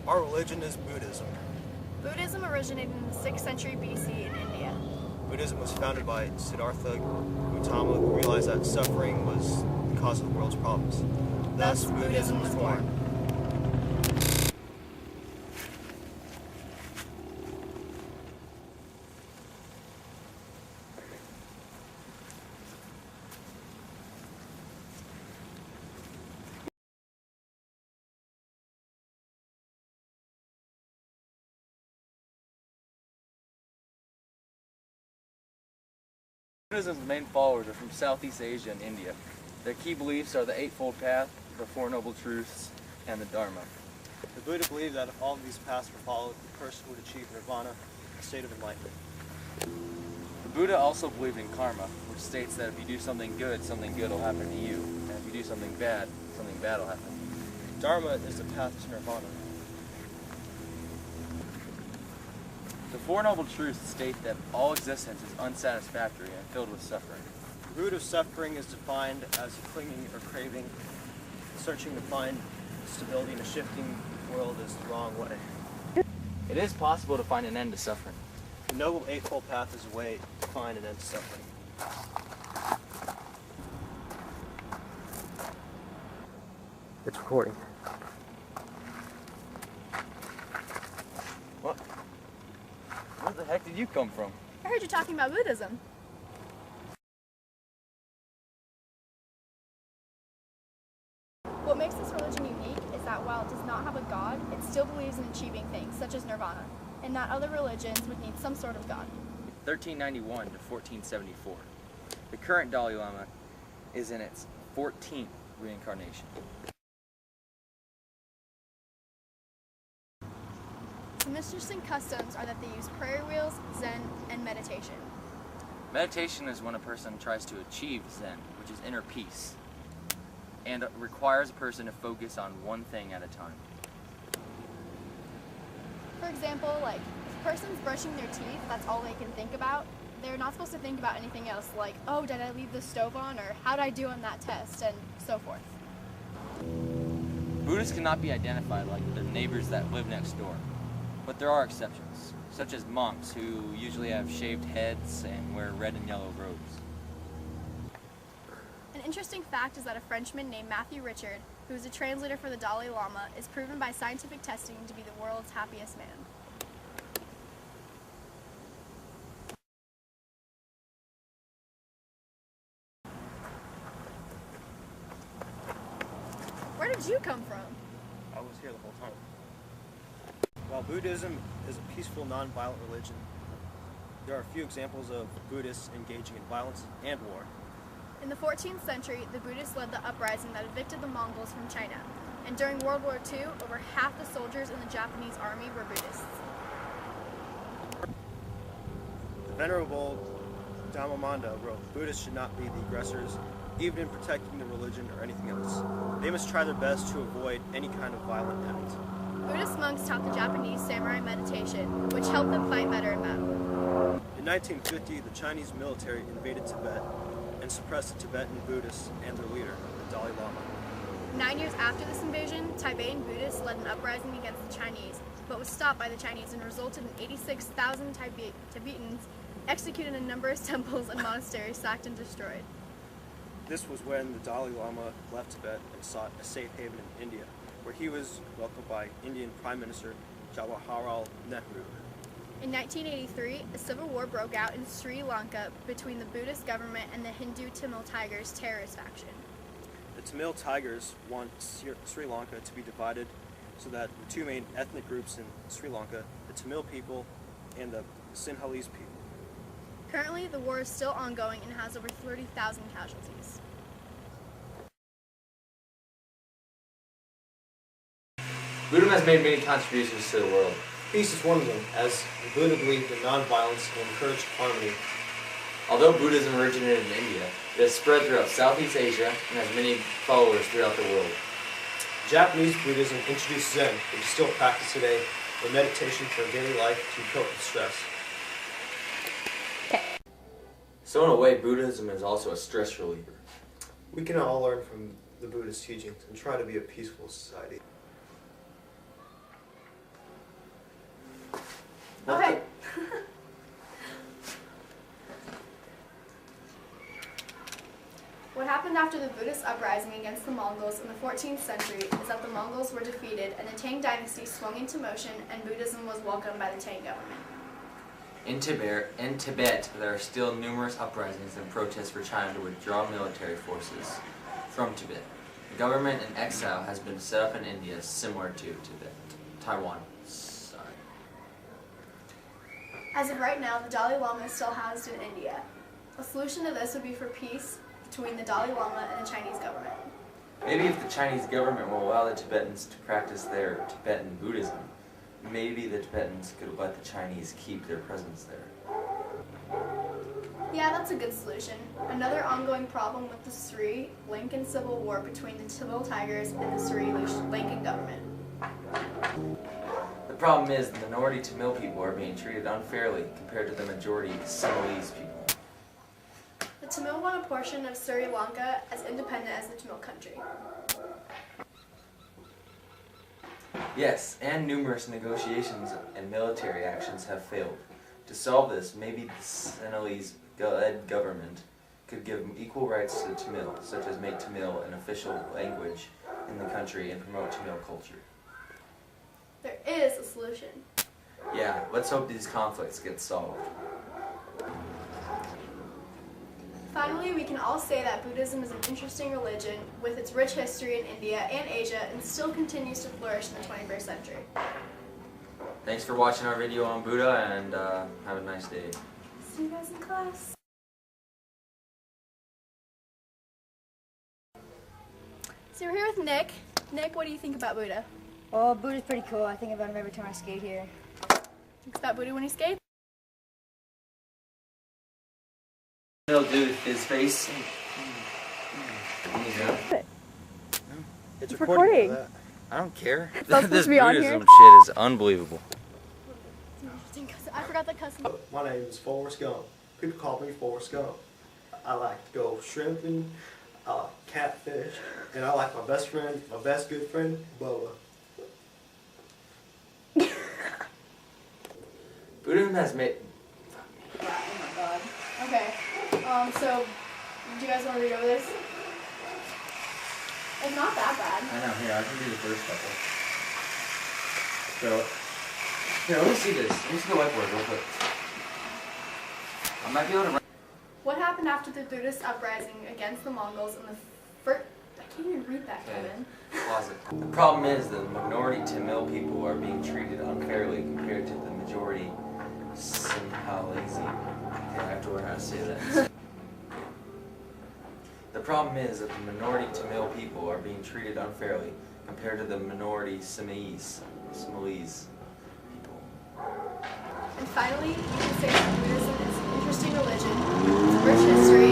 Our religion is Buddhism. Buddhism originated in the 6th century BC in India. Buddhism was founded by Siddhartha Gautama, who realized that suffering was the cause of the world's problems. Thus, Buddhism was born. Buddhism's main followers are from Southeast Asia and India. Their key beliefs are the Eightfold Path, the Four Noble Truths, and the Dharma. The Buddha believed that if all of these paths were followed, the person would achieve nirvana, a state of enlightenment. The Buddha also believed in karma, which states that if you do something good will happen to you, and if you do something bad will happen. Dharma is the path to nirvana. The Four Noble Truths state that all existence is unsatisfactory and filled with suffering. The root of suffering is defined as clinging or craving, searching to find stability in a shifting world is the wrong way. It is possible to find an end to suffering. The Noble Eightfold Path is a way to find an end to suffering. It's recording. What? Where the heck did you come from? I heard you talking about Buddhism. What makes this religion unique is that while it does not have a god, it still believes in achieving things, such as nirvana, and that other religions would need some sort of god. 1391 to 1474. The current Dalai Lama is in its 14th reincarnation. Some interesting customs are that they use prayer wheels, Zen, and meditation. Meditation is when a person tries to achieve Zen, which is inner peace, and requires a person to focus on one thing at a time. For example, like, if a person's brushing their teeth, that's all they can think about. They're not supposed to think about anything else, like, oh, did I leave the stove on, or how did I do on that test, and so forth. Buddhists cannot be identified like their neighbors that live next door. But there are exceptions, such as monks who usually have shaved heads and wear red and yellow robes. An interesting fact is that a Frenchman named Matthew Richard, who is a translator for the Dalai Lama, is proven by scientific testing to be the world's happiest man. Where did you come from? I was here the whole time. While Buddhism is a peaceful, non-violent religion, there are a few examples of Buddhists engaging in violence and war. In the 14th century, the Buddhists led the uprising that evicted the Mongols from China, and during World War II, over half the soldiers in the Japanese army were Buddhists. The Venerable Dhammamanda wrote, Buddhists should not be the aggressors, even in protecting the religion or anything else. They must try their best to avoid any kind of violent act. Buddhist monks taught the Japanese samurai meditation, which helped them fight better in battle. In 1950, the Chinese military invaded Tibet and suppressed the Tibetan Buddhists and their leader, the Dalai Lama. 9 years after this invasion, Tibetan Buddhists led an uprising against the Chinese, but was stopped by the Chinese and resulted in 86,000 Tibetans executed in numerous temples and monasteries sacked and destroyed. This was when the Dalai Lama left Tibet and sought a safe haven in India, where he was welcomed by Indian Prime Minister Jawaharlal Nehru. In 1983, a civil war broke out in Sri Lanka between the Buddhist government and the Hindu Tamil Tigers terrorist faction. The Tamil Tigers want Sri Lanka to be divided so that the two main ethnic groups in Sri Lanka, the Tamil people and the Sinhalese people. Currently, the war is still ongoing and has over 30,000 casualties. Buddhism has made many contributions to the world. Peace is one of them, as the Buddha believed in non-violence and encouraged harmony. Although Buddhism originated in India, it has spread throughout Southeast Asia and has many followers throughout the world. Japanese Buddhism introduced Zen, which is still practiced today, or meditation for daily life to cope with stress. So in a way, Buddhism is also a stress reliever. We can all learn from the Buddhist teachings and try to be a peaceful society. happened after the Buddhist uprising against the Mongols in the 14th century is that the Mongols were defeated and the Tang dynasty swung into motion and Buddhism was welcomed by the Tang government. In Tibet, there are still numerous uprisings and protests for China to withdraw military forces from Tibet. The government in exile has been set up in India similar to Taiwan. As of right now, the Dalai Lama is still housed in India. A solution to this would be for peace between the Dalai Lama and the Chinese government. Maybe if the Chinese government will allow the Tibetans to practice their Tibetan Buddhism, maybe the Tibetans could let the Chinese keep their presence there. Yeah, that's a good solution. Another ongoing problem with the Sri Lankan civil war between the Tamil Tigers and the Sri Lankan government. The problem is the minority Tamil people are being treated unfairly compared to the majority Sinhalese people. The Tamil want a portion of Sri Lanka as independent as the Tamil country. Yes, and numerous negotiations and military actions have failed. To solve this, maybe the Sinhalese-led government could give equal rights to the Tamil, such as make Tamil an official language in the country and promote Tamil culture. There is a solution. Yeah, let's hope these conflicts get solved. Finally, we can all say that Buddhism is an interesting religion with its rich history in India and Asia and still continues to flourish in the 21st century. Thanks for watching our video on Buddha, and have a nice day. See you guys in class. So we're here with Nick. Nick, what do you think about Buddha? Oh, Buddha's pretty cool. I think about him every time I skate here. Thinks about Buddha when he skates? He'll do his face. It's recording. for that. I don't care. not supposed This to be on Buddhism here. shit is unbelievable. It's interesting because I forgot the customer. My name is Forrest Gump. People call me Forrest Gump. I like to go shrimping, I like catfish, and I like my best good friend, Bubba. Buddhism has made. Oh my god. Okay. So, do you guys want to read over this? It's not that bad. I know. Here, I can do the first couple. So, here, let me see this. Let me see the whiteboard real quick. I might be able to. What happened after the Buddhist uprising against the Mongols in the first... I can't even read that, Okay. Kevin. Pause it. The problem is that the minority Tamil people are being treated unfairly compared to the majority Sinhalese. Okay, I have to learn how to say that. The problem is that the minority Tamil people are being treated unfairly compared to the minority Sinhalese people. And finally, we can say that Buddhism is an interesting religion with a rich history